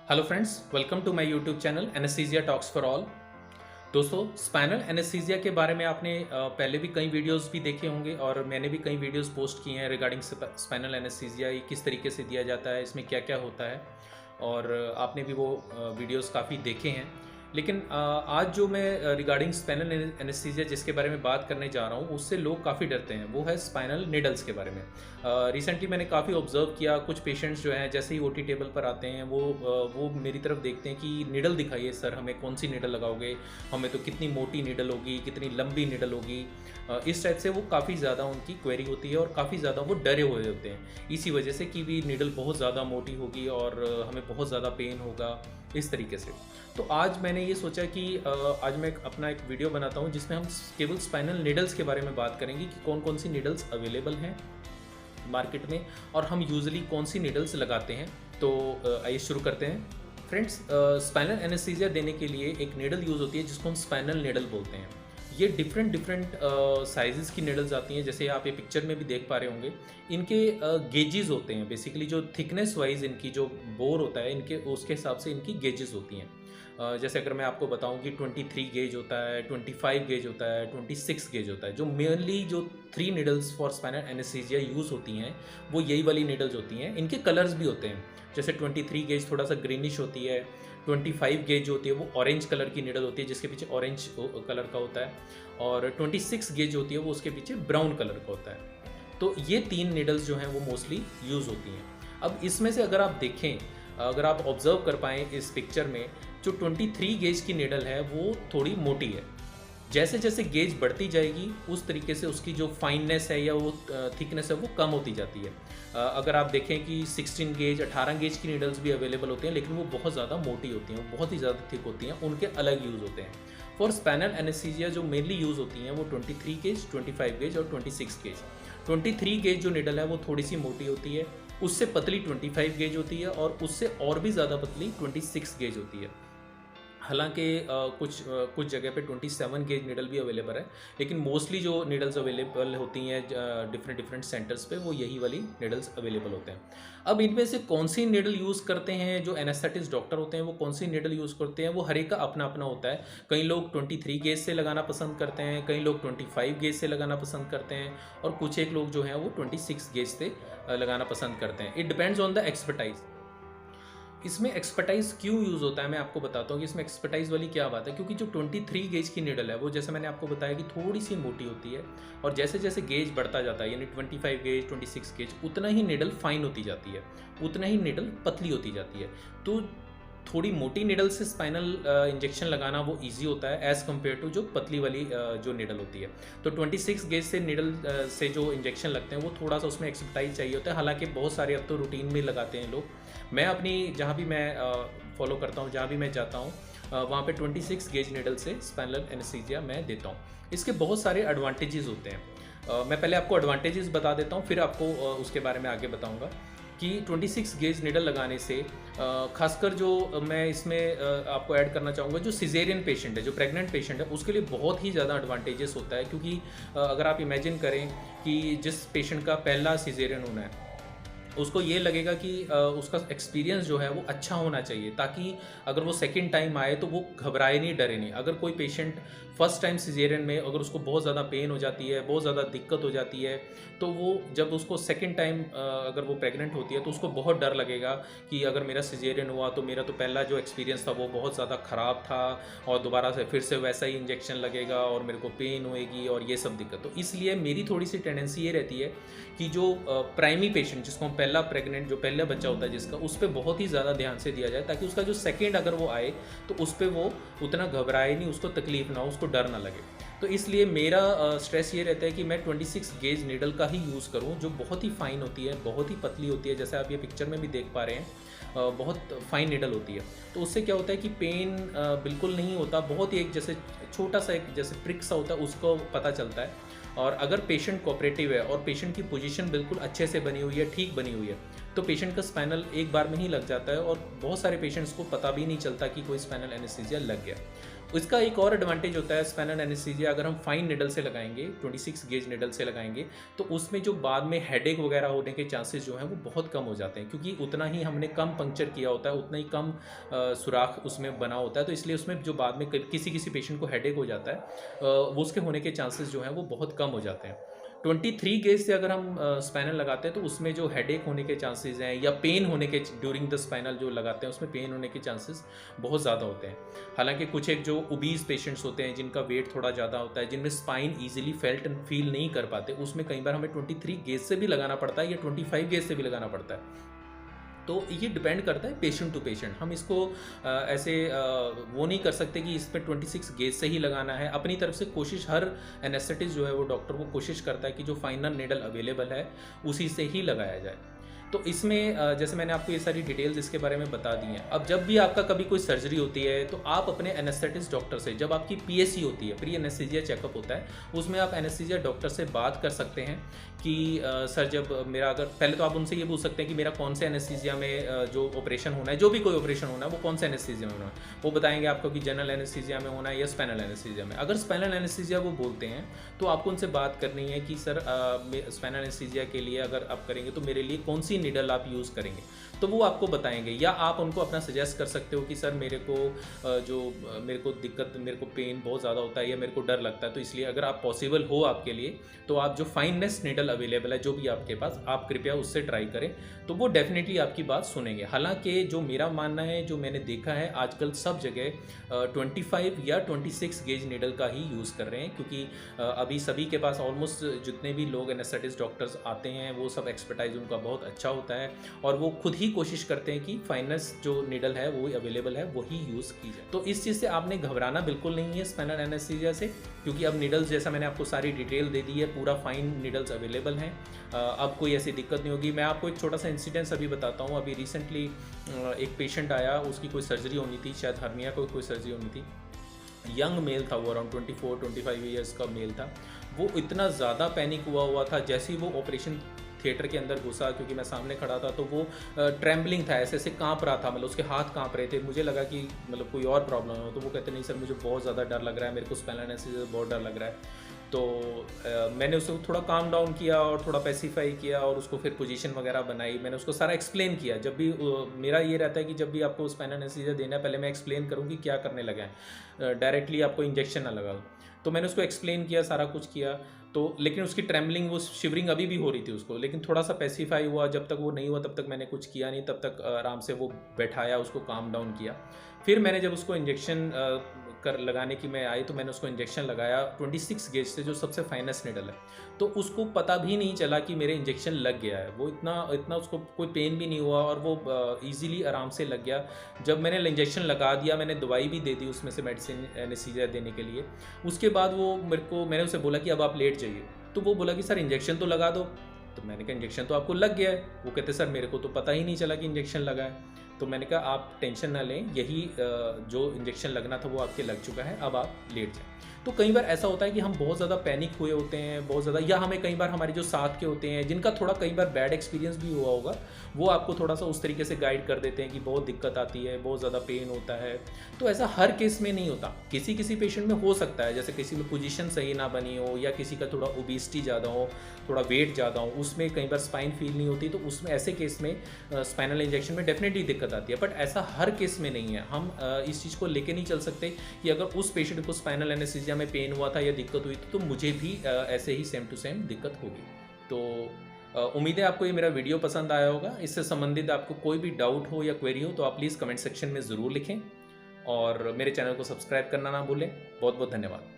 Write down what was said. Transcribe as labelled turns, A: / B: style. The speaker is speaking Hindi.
A: Hello friends, welcome to my YouTube channel anaesthesia talks for all. दोस्तों, स्पाइनल एनेस्थीसिया के बारे में आपने पहले भी कई वीडियोस भी देखे होंगे और मैंने भी कई वीडियोस पोस्ट किए हैं रिगार्डिंग स्पाइनल एनेस्थीसिया, ये किस तरीके से दिया जाता है, इसमें क्या क्या होता है, और आपने भी वो वीडियोस काफ़ी देखे हैं। लेकिन आज जो मैं रिगार्डिंग स्पाइनल एनेस्थीसिया जिसके बारे में बात करने जा रहा हूँ, उससे लोग काफ़ी डरते हैं, वो है स्पाइनल निडल्स के बारे में। रिसेंटली मैंने काफ़ी ऑब्जर्व किया, कुछ पेशेंट्स जो हैं जैसे ही ओटी टेबल पर आते हैं वो मेरी तरफ देखते हैं कि निडल दिखाइए सर, हमें कौन सी निडल लगाओगे, हमें तो कितनी मोटी निडल होगी, कितनी लंबी निडल होगी। इस टाइप से वो काफ़ी ज़्यादा उनकी क्वेरी होती है और काफ़ी ज़्यादा वो डरे हुए होते हैं इसी वजह से कि भी निडल बहुत ज़्यादा मोटी होगी और हमें बहुत ज़्यादा पेन होगा, इस तरीके से। तो आज मैंने ये सोचा कि आज मैं अपना एक वीडियो बनाता हूँ जिसमें हम केवल स्पाइनल निडल्स के बारे में बात करेंगे कि कौन कौन सी निडल्स अवेलेबल हैं मार्केट में और हम यूजुअली कौन सी निडल्स लगाते हैं। तो आइए शुरू करते हैं। फ्रेंड्स, स्पाइनल एनेस्थीसिया देने के लिए एक निडल यूज़ होती है जिसको हम स्पाइनल निडल बोलते हैं। ये डिफरेंट साइजेस की निडल्स आती हैं, जैसे आप ये पिक्चर में भी देख पा रहे होंगे। इनके गेजेस होते हैं, बेसिकली जो थिकनेस वाइज इनकी जो बोर होता है इनके उसके हिसाब से इनकी गेजेस होती हैं। जैसे अगर मैं आपको बताऊं कि 23 गेज होता है, 25 गेज होता है, 26 गेज होता है। जो मेनली जो 3 needles for spinal anaesthesia use होती हैं वो यही वाली निडल्स होती हैं। इनके कलर्स भी होते हैं, जैसे 23 गेज थोड़ा सा ग्रीनिश होती है, 25 गेज जो होती है वो ऑरेंज कलर की निडल होती है जिसके पीछे ऑरेंज कलर का होता है, और 26 गेज होती है वो उसके पीछे ब्राउन कलर का होता है। तो ये 3 निडल्स जो हैं वो मोस्टली यूज़ होती हैं। अब इसमें से अगर आप देखें, अगर आप ऑब्जर्व कर पाएँ इस पिक्चर में, जो 23 गेज की निडल है वो थोड़ी मोटी है। जैसे जैसे गेज बढ़ती जाएगी उस तरीके से उसकी जो फाइननेस है या वो थिकनेस है वो कम होती जाती है। अगर आप देखें कि 16 गेज 18 गेज की नीडल्स भी अवेलेबल होते हैं, लेकिन वो बहुत ज़्यादा मोटी होती हैं, वो बहुत ही ज़्यादा थिक होती हैं, उनके अलग यूज़ होते हैं। फॉर स्पाइनल एनेस्थीसिया जो मेनली यूज़ होती हैं वो 23 गेज, 25 गेज और 26 गेज। 23 गेज जो निडल है वो थोड़ी सी मोटी होती है, उससे पतली 25 गेज होती है और उससे और भी ज़्यादा पतली 26 गेज होती है। हालांकि कुछ जगह पे 27 गेज निडल भी अवेलेबल है, लेकिन मोस्टली जो निडल्स अवेलेबल होती हैं डिफरेंट सेंटर्स पे वो यही वाली निडल्स अवेलेबल होते हैं। अब इनमें से कौन सी निडल यूज़ करते हैं, जो एनेस्थेटिस्ट डॉक्टर होते हैं वो कौन सी निडल यूज़ करते हैं, वो हर एक का अपना अपना होता है। कई लोग 23 गेज से लगाना पसंद करते हैं, कई लोग 25 गेज से लगाना पसंद करते हैं, और कुछ एक लोग जो हैं वो 26 गेज से लगाना पसंद करते हैं। It depends on the expertise. इसमें एक्सपर्टाइज क्यों यूज़ होता है मैं आपको बताता हूँ कि इसमें एक्सपर्टाइज वाली क्या बात है। क्योंकि जो 23 गेज की निडल है वो, जैसे मैंने आपको बताया कि थोड़ी सी मोटी होती है, और जैसे जैसे गेज बढ़ता जाता है यानी 25 गेज 26 गेज, उतना ही निडल फाइन होती जाती है, उतना ही निडल पतली होती जाती है। तो थोड़ी मोटी निडल से स्पाइनल इंजेक्शन लगाना वो इजी होता है एज़ कम्पेयर टू जो पतली वाली जो निडल होती है। तो 26 गेज से निडल से जो इंजेक्शन लगते हैं वो थोड़ा सा उसमें एक्सपर्टाइज चाहिए होता है। हालांकि बहुत सारे अब तो रूटीन में लगाते हैं लोग। मैं अपनी जहाँ भी मैं फॉलो करता हूँ, जहाँ भी मैं जाता हूँ, वहाँ पे 26 गेज निडल से स्पाइनल एनेस्थीसिया मैं देता हूँ। इसके बहुत सारे एडवांटेजेस होते हैं। मैं पहले आपको एडवांटेजेस बता देता हूँ, फिर आपको उसके बारे में आगे बताऊँगा कि 26 गेज निडल लगाने से खासकर जो मैं इसमें आपको ऐड करना चाहूँगा, जो सिजेरियन पेशेंट है, जो प्रेग्नेंट पेशेंट है, उसके लिए बहुत ही ज़्यादा एडवांटेजेस होता है। क्योंकि अगर आप इमेजिन करें कि जिस पेशेंट का पहला सिजेरियन होना है, उसको ये लगेगा कि उसका एक्सपीरियंस जो है वो अच्छा होना चाहिए, ताकि अगर वो सेकंड टाइम आए तो वो घबराए नहीं, डरे नहीं। अगर कोई पेशेंट फर्स्ट टाइम सिजेरियन में अगर उसको बहुत ज़्यादा पेन हो जाती है, बहुत ज़्यादा दिक्कत हो जाती है, तो वो जब उसको सेकंड टाइम अगर वो प्रेग्नेंट होती है तो उसको बहुत डर लगेगा कि अगर मेरा सिजेरियन हुआ तो मेरा तो पहला जो एक्सपीरियंस था वो बहुत ज़्यादा ख़राब था, और दोबारा से फिर से वैसा ही इंजेक्शन लगेगा और मेरे को पेन होएगी और ये सब दिक्कत। तो इसलिए मेरी थोड़ी सी टेंडेंसी ये रहती है कि जो प्राइमरी पेशेंट, जिसको हम पहला प्रेग्नेंट, जो पहला बच्चा होता है जिसका, उस पर बहुत ही ज़्यादा ध्यान से दिया जाए, ताकि उसका जो सेकंड अगर वो आए तो उस पर वो उतना घबराए नहीं, उसको तकलीफ ना हो, उसको डर ना लगे। तो इसलिए मेरा स्ट्रेस ये रहता है कि मैं 26 गेज निडल का ही यूज़ करूं, जो बहुत ही फाइन होती है, बहुत ही पतली होती है, जैसे आप ये पिक्चर में भी देख पा रहे हैं। बहुत फाइन निडल होती है। तो उससे क्या होता है कि पेन बिल्कुल नहीं होता, बहुत ही एक जैसे छोटा सा एक जैसे प्रिक सा होता है, उसको पता चलता है। और अगर पेशेंट कोऑपरेटिव है और पेशेंट की पोजीशन बिल्कुल अच्छे से बनी हुई है, ठीक बनी हुई है, तो पेशेंट का स्पाइनल एक बार में ही लग जाता है, और बहुत सारे पेशेंट्स को पता भी नहीं चलता कि कोई स्पाइनल एनेस्थीसिया लग गया। इसका एक और एडवांटेज होता है स्पाइनल एनेस्थीसिया अगर हम फाइन निडल से लगाएंगे, 26 गेज निडल से लगाएंगे, तो उसमें जो बाद में हेडेक वगैरह होने के चांसेस जो हैं वो बहुत कम हो जाते हैं, क्योंकि उतना ही हमने कम पंक्चर किया होता है, उतना ही कम सुराख उसमें बना होता है। तो इसलिए उसमें जो बाद में किसी किसी पेशेंट को हेडेक हो जाता है वो उसके होने के चांसेस जो हैं वो बहुत कम हो जाते हैं। 23 गेज से अगर हम स्पाइनल लगाते हैं तो उसमें जो हेडेक होने के चांसेस हैं या पेन होने के ड्यूरिंग द स्पाइनल जो लगाते हैं उसमें पेन होने के चांसेस बहुत ज़्यादा होते हैं। हालांकि कुछ एक जो ओबीज पेशेंट्स होते हैं जिनका वेट थोड़ा ज़्यादा होता है, जिनमें spine easily felt and feel नहीं कर पाते, उसमें कई बार हमें 23 गेज से भी लगाना पड़ता है या 25 गेज से भी लगाना पड़ता है। तो ये डिपेंड करता है पेशेंट टू पेशेंट। हम इसको ऐसे वो नहीं कर सकते कि इस पर 26 गेज से ही लगाना है। अपनी तरफ से कोशिश हर एनेस्थेटिस्ट जो है वो डॉक्टर को कोशिश करता है कि जो फाइनल नीडल अवेलेबल है उसी से ही लगाया जाए। तो इसमें जैसे मैंने आपको ये सारी डिटेल्स इसके बारे में बता दी हैं। अब जब भी आपका कभी कोई सर्जरी होती है तो आप अपने एनेस्थेटिस्ट डॉक्टर से, जब आपकी पीएससी होती है, प्री एनेस्थीसिया चेकअप होता है, उसमें आप एनेस्थीसिया डॉक्टर से बात कर सकते हैं कि सर जब मेरा, अगर पहले तो आप उनसे ये पूछ सकते हैं कि मेरा कौन से एनेस्थीसिया में जो ऑपरेशन होना है, जो भी कोई ऑपरेशन होना है वो कौन से एनेस्थीसिया में होना है। वो बताएंगे आपको कि जनरल एनेस्थीसिया में होना है या स्पाइनल एनेस्थीसिया में। अगर स्पाइनल एनेस्थीसिया वो बोलते हैं तो आपको उनसे बात करनी है कि सर स्पाइनल एनेस्थीसिया के लिए अगर आप करेंगे तो मेरे लिए कौन सी नीडल आप यूज़ करेंगे, तो वो आपको बताएंगे। या आप उनको अपना सजेस्ट कर सकते हो कि सर मेरे को मेरे को दिक्कत, मेरे को पेन बहुत ज़्यादा होता है या मेरे को डर लगता है, तो इसलिए अगर आप पॉसिबल हो आपके लिए तो आप जो फाइनेस्ट नीडल अवेलेबल है जो भी आपके पास, आप कृपया उससे ट्राई करें, तो वो डेफिनेटली आपकी बात सुनेंगे। हालांकि जो मेरा मानना है, जो मैंने देखा है आजकल सब जगह 25 या 26 गेज नीडल का ही यूज़ कर रहे हैं, क्योंकि अभी सभी के पास ऑलमोस्ट जितने भी लोग एनेस्थेटिस्ट डॉक्टर्स आते हैं वो सब एक्सपर्टाइज उनका बहुत अच्छा होता है और वो खुद ही कोशिश करते हैं कि फाइनेस्ट जो नीडल है वो अवेलेबल है वही यूज़ की जाए। तो इस चीज़ से आपने घबराना बिल्कुल नहीं है स्पाइनल एनेस्थीसिया से, क्योंकि अब नीडल्स जैसा मैंने आपको सारी डिटेल दे दी है, पूरा फाइन नीडल्स अवेलेबल हैं। अब कोई ऐसी दिक्कत नहीं होगी। मैं आपको एक छोटा सा इंसिडेंस अभी बताता हूँ। अभी रिसेंटली एक पेशेंट आया, उसकी कोई सर्जरी होनी थी, शायद हर्निया को कोई सर्जरी होनी थी। यंग मेल था, वो अराउंड 24-25 ईयर्स का मेल था। वो इतना ज़्यादा पैनिक हुआ था जैसे ही वो ऑपरेशन थिएटर के अंदर घुसा, क्योंकि मैं सामने खड़ा था, तो वो ट्रैम्बलिंग था, ऐसे ऐसे कांप रहा था, मतलब उसके हाथ कांप रहे थे। मुझे लगा कि मतलब कोई और प्रॉब्लम हो, तो वो कहते नहीं सर मुझे बहुत ज़्यादा डर लग रहा है, मेरे को स्पाइनल एनेस्थीसिया से बहुत डर लग रहा है। तो मैंने उसको थोड़ा काम डाउन किया और थोड़ा पैसिफाई किया और उसको फिर पोजीशन वगैरह बनाई। मैंने उसको सारा एक्सप्लेन किया। जब भी मेरा ये रहता है कि जब भी आपको स्पाइनल एनेस्थीसिया देना है पहले मैं एक्सप्लेन करूँ कि क्या करने लगा है, डायरेक्टली आपको इंजेक्शन ना लगा दो। तो मैंने उसको एक्सप्लेन किया, सारा कुछ किया। तो लेकिन उसकी ट्रेमलिंग, वो शिवरिंग अभी भी हो रही थी उसको, लेकिन थोड़ा सा पैसिफाई हुआ। जब तक वो नहीं हुआ तब तक मैंने कुछ किया नहीं, तब तक आराम से वो बैठाया, उसको काम डाउन किया। फिर मैंने जब उसको इंजेक्शन कर लगाने की मैं आई तो मैंने उसको इंजेक्शन लगाया 26 गेज से, जो सबसे फाइनेस्ट निडल है। तो उसको पता भी नहीं चला कि मेरे इंजेक्शन लग गया है। वो इतना उसको कोई पेन भी नहीं हुआ और वो ईजिली आराम से लग गया। जब मैंने इंजेक्शन लगा दिया, मैंने दवाई भी दे दी उसमें से, मेडिसिन एनेस्थीसिया देने के लिए। उसके बाद वो मैंने उसे बोला कि अब आप लेट जाइए। तो वो बोला कि सर इंजेक्शन तो लगा दो। तो मैंने कहा इंजेक्शन तो आपको लग गया है। वो कहते सर मेरे को तो पता ही नहीं चला कि इंजेक्शन लगा है। तो मैंने कहा आप टेंशन ना लें, यही जो इंजेक्शन लगना था वो आपके लग चुका है, अब आप लेट जाएं। तो कई बार ऐसा होता है कि हम बहुत ज़्यादा पैनिक हुए होते हैं, बहुत ज़्यादा, या हमें कई बार हमारे जो साथ के होते हैं जिनका थोड़ा कई बार बैड एक्सपीरियंस भी हुआ होगा, वो आपको थोड़ा सा उस तरीके से गाइड कर देते हैं कि बहुत दिक्कत आती है, बहुत ज़्यादा पेन होता है। तो ऐसा हर केस में नहीं होता, किसी किसी पेशेंट में हो सकता है, जैसे किसी में पोजीशन सही ना बनी हो या किसी का थोड़ा ओबेसिटी ज़्यादा हो, थोड़ा वेट ज़्यादा हो, उसमें कई बार स्पाइन फील नहीं होती, तो उसमें ऐसे केस में स्पाइनल इंजेक्शन में डेफिनेटली दिक्कत आती है। बट ऐसा हर केस में नहीं है। हम इस चीज़ को लेके नहीं चल सकते कि अगर उस पेशेंट को स्पाइनल एनेस्थीसिया में पेन हुआ था या दिक्कत हुई तो मुझे भी ऐसे ही सेम टू सेम दिक्कत होगी। तो उम्मीद है आपको ये मेरा वीडियो पसंद आया होगा। इससे संबंधित आपको कोई भी डाउट हो या क्वेरी हो तो आप प्लीज़ कमेंट सेक्शन में ज़रूर लिखें और मेरे चैनल को सब्सक्राइब करना ना भूलें। बहुत बहुत धन्यवाद।